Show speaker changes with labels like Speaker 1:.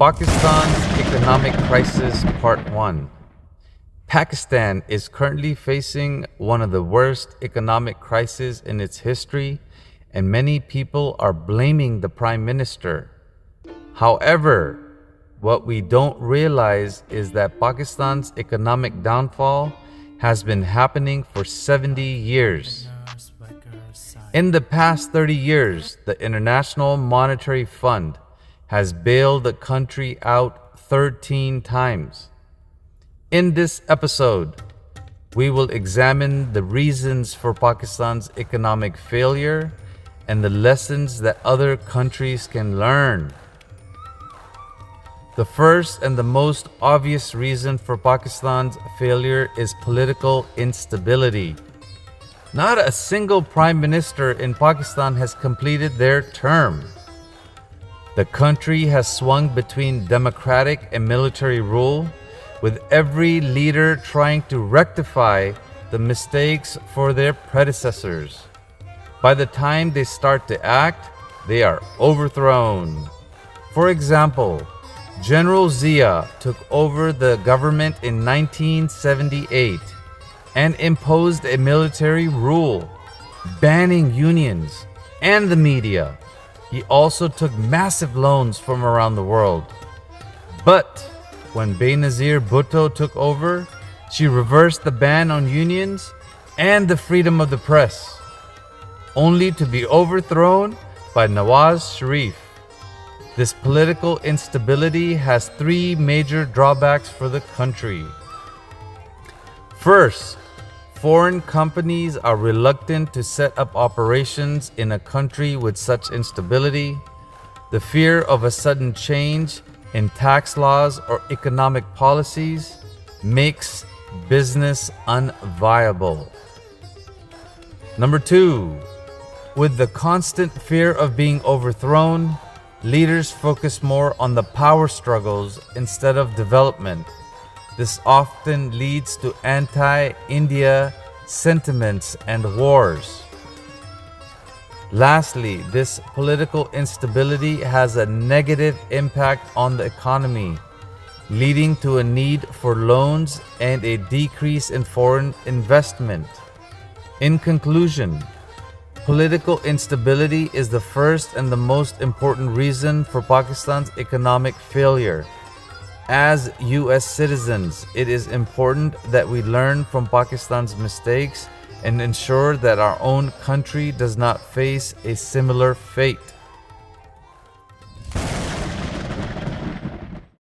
Speaker 1: Pakistan's Economic Crisis Part 1. Pakistan is currently facing one of the worst economic crises in its history, and many people are blaming the Prime Minister. However, what we don't realize is that Pakistan's economic downfall has been happening for 70 years. In the past 30 years, the International Monetary Fund has bailed the country out 13 times. In this episode, we will examine the reasons for Pakistan's economic failure and the lessons that other countries can learn. The first and the most obvious reason for Pakistan's failure is political instability. Not a single prime minister in Pakistan has completed their term. The country has swung between democratic and military rule, with every leader trying to rectify the mistakes for their predecessors. By the time they start to act, they are overthrown. For example, General Zia took over the government in 1978 and imposed a military rule, banning unions and the media. He also took massive loans from around the world. But when Benazir Bhutto took over, she reversed the ban on unions and the freedom of the press, only to be overthrown by Nawaz Sharif. This political instability has three major drawbacks for the country. First, foreign companies are reluctant to set up operations in a country with such instability. The fear of a sudden change in tax laws or economic policies makes business unviable. Number two, with the constant fear of being overthrown, leaders focus more on the power struggles instead of development. This often leads to anti-India sentiments and wars. Lastly, this political instability has a negative impact on the economy, leading to a need for loans and a decrease in foreign investment. In conclusion, political instability is the first and the most important reason for Pakistan's economic failure. As US citizens, it is important that we learn from Pakistan's mistakes and ensure that our own country does not face a similar fate.